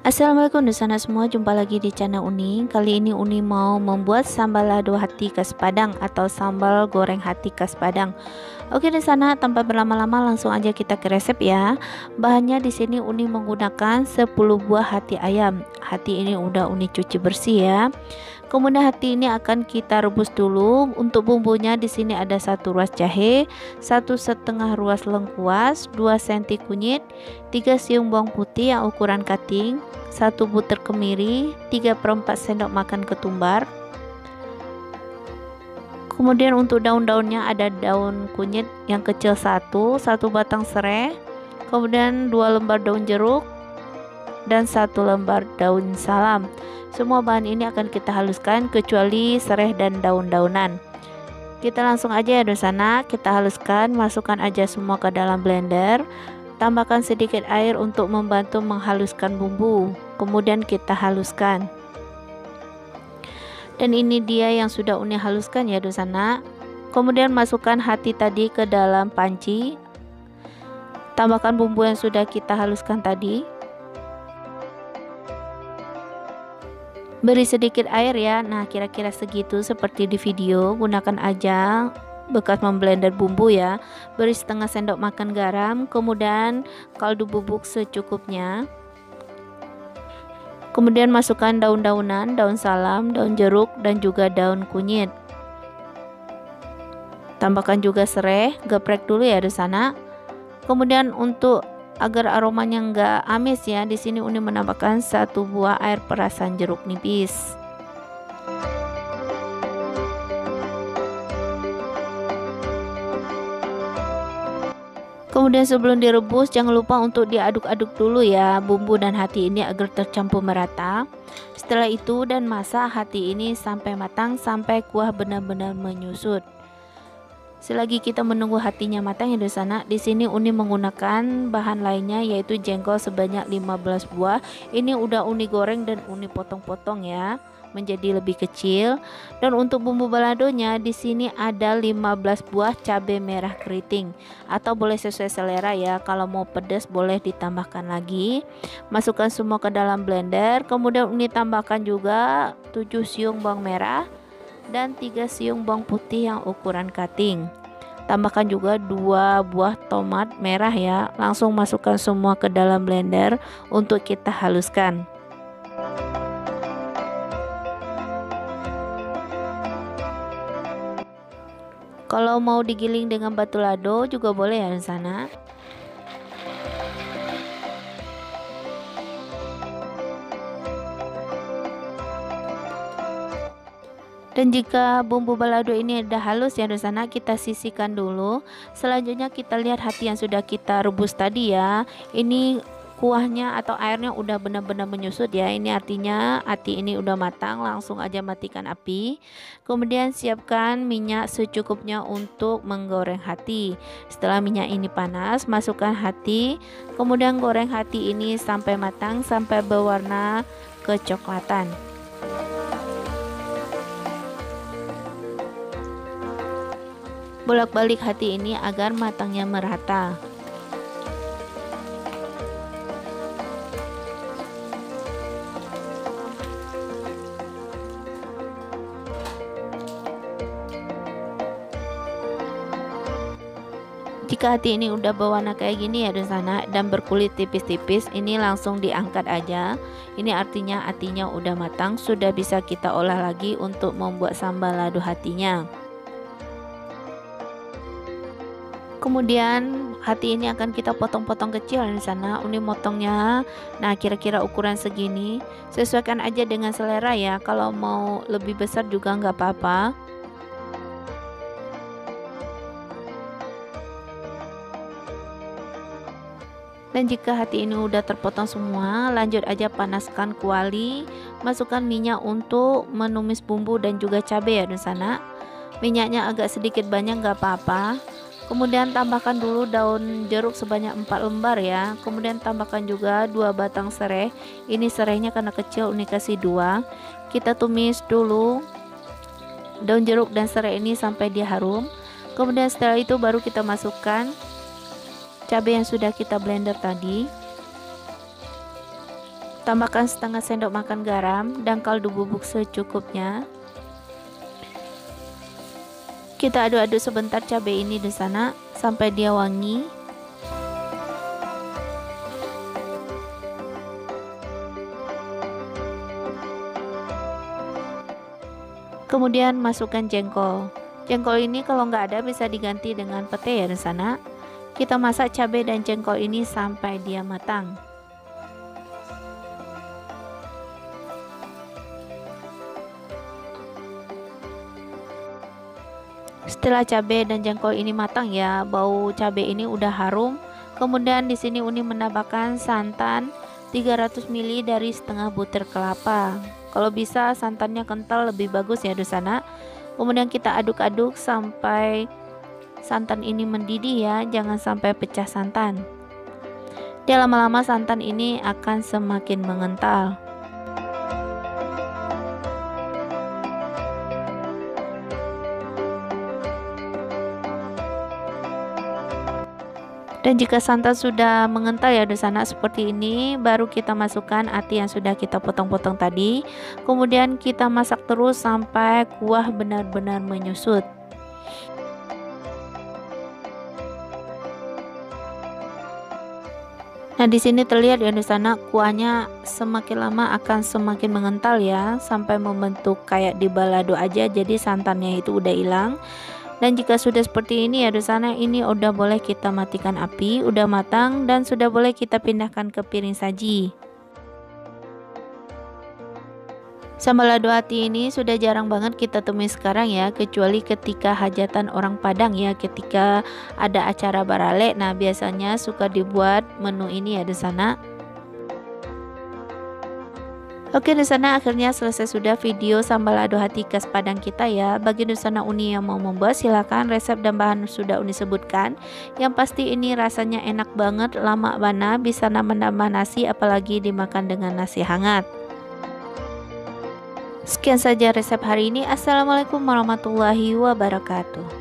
Assalamualaikum Dusana semua, jumpa lagi di channel Uni. Kali ini Uni mau membuat sambal lado hati khas Padang atau sambal goreng hati khas Padang. Oke Dusana, tanpa berlama-lama langsung aja kita ke resep ya. Bahannya di sini Uni menggunakan 10 buah hati ayam. Hati ini udah Uni cuci bersih ya. Kemudian hati ini akan kita rebus dulu. Untuk bumbunya di sini ada 1 ruas jahe, 1,5 ruas lengkuas, 2 cm kunyit, 3 siung bawang putih yang ukuran cutting, 1 butir kemiri, 3/4 sendok makan ketumbar. Kemudian untuk daun-daunnya ada daun kunyit yang kecil 1 batang serai, kemudian 2 lembar daun jeruk dan 1 lembar daun salam. Semua bahan ini akan kita haluskan kecuali serai dan daun-daunan. Kita langsung aja ya Dosana, kita haluskan, masukkan aja semua ke dalam blender. Tambahkan sedikit air untuk membantu menghaluskan bumbu. Kemudian kita haluskan. Dan ini dia yang sudah Uni haluskan ya Dosana. Kemudian masukkan hati tadi ke dalam panci. Tambahkan bumbu yang sudah kita haluskan tadi. Beri sedikit air ya. Nah, kira-kira segitu seperti di video. Gunakan aja bekas memblender bumbu ya. Beri setengah sendok makan garam, kemudian kaldu bubuk secukupnya. Kemudian masukkan daun-daunan, daun salam, daun jeruk dan juga daun kunyit. Tambahkan juga serai, geprek dulu ya di sana. Kemudian untuk agar aromanya enggak amis ya, di sini Uni menambahkan 1 buah air perasan jeruk nipis. Kemudian sebelum direbus jangan lupa untuk diaduk-aduk dulu ya bumbu dan hati ini agar tercampur merata. Setelah itu dan masak hati ini sampai matang, sampai kuah benar-benar menyusut. Selagi kita menunggu hatinya matang ya di sana, di sini Uni menggunakan bahan lainnya yaitu jengkol sebanyak 15 buah. Ini udah Uni goreng dan Uni potong-potong ya menjadi lebih kecil. Dan untuk bumbu baladonya di sini ada 15 buah cabai merah keriting atau boleh sesuai selera ya. Kalau mau pedas boleh ditambahkan lagi. Masukkan semua ke dalam blender. Kemudian Uni tambahkan juga 7 siung bawang merah dan 3 siung bawang putih yang ukuran cutting. Tambahkan juga 2 buah tomat merah ya. Langsung masukkan semua ke dalam blender untuk kita haluskan. Kalau mau digiling dengan batu lado juga boleh ya di sana. Dan jika bumbu balado ini udah halus ya di sana, kita sisihkan dulu. Selanjutnya kita lihat hati yang sudah kita rebus tadi ya. Ini kuahnya atau airnya udah benar-benar menyusut ya. Ini artinya hati ini udah matang. Langsung aja matikan api. Kemudian siapkan minyak secukupnya untuk menggoreng hati. Setelah minyak ini panas, masukkan hati. Kemudian goreng hati ini sampai matang, sampai berwarna kecoklatan. Bolak-balik hati ini agar matangnya merata. Jika hati ini udah berwarna kayak gini ya di sana dan berkulit tipis-tipis, ini langsung diangkat aja. Ini artinya hatinya udah matang, sudah bisa kita olah lagi untuk membuat sambal lado hatinya. Kemudian hati ini akan kita potong-potong kecil di sana. Uni motongnya, nah kira-kira ukuran segini. Sesuaikan aja dengan selera ya. Kalau mau lebih besar juga nggak apa-apa. Dan jika hati ini udah terpotong semua, lanjut aja panaskan kuali. Masukkan minyak untuk menumis bumbu dan juga cabai ya di sana. Minyaknya agak sedikit banyak nggak apa-apa. Kemudian tambahkan dulu daun jeruk sebanyak 4 lembar ya. Kemudian tambahkan juga 2 batang serai. Ini serainya karena kecil Uni kasih 2. Kita tumis dulu daun jeruk dan serai ini sampai dia harum. Kemudian setelah itu baru kita masukkan cabai yang sudah kita blender tadi. Tambahkan setengah sendok makan garam dan kaldu bubuk secukupnya. Kita aduk-aduk sebentar cabai ini di sana sampai dia wangi. Kemudian masukkan jengkol. Jengkol ini kalau nggak ada bisa diganti dengan pete ya di sana. Kita masak cabai dan jengkol ini sampai dia matang. Setelah cabai dan jengkol ini matang ya, bau cabai ini udah harum. Kemudian di sini Uni menambahkan santan 300 ml dari setengah butir kelapa. Kalau bisa santannya kental lebih bagus ya di sana. Kemudian kita aduk-aduk sampai santan ini mendidih ya, jangan sampai pecah santan. Dia lama-lama santan ini akan semakin mengental. Dan jika santan sudah mengental ya di sana seperti ini, baru kita masukkan ati yang sudah kita potong-potong tadi. Kemudian kita masak terus sampai kuah benar-benar menyusut. Nah, di sini terlihat ya di sana kuahnya semakin lama akan semakin mengental ya, sampai membentuk kayak di balado aja, jadi santannya itu udah hilang. Dan jika sudah seperti ini ya di sana, ini udah boleh kita matikan api, udah matang dan sudah boleh kita pindahkan ke piring saji. Sambal lado ati ini sudah jarang banget kita temui sekarang ya, kecuali ketika hajatan orang Padang ya, ketika ada acara barale. Nah, biasanya suka dibuat menu ini ya di sana. Oke, di sana akhirnya selesai sudah video sambal lado hati khas Padang kita ya. Bagi di sana Uni yang mau membuat, silakan, resep dan bahan sudah Uni sebutkan. Yang pasti ini rasanya enak banget, lama bana, bisa nambah-nambah nasi apalagi dimakan dengan nasi hangat. Sekian saja resep hari ini. Assalamualaikum warahmatullahi wabarakatuh.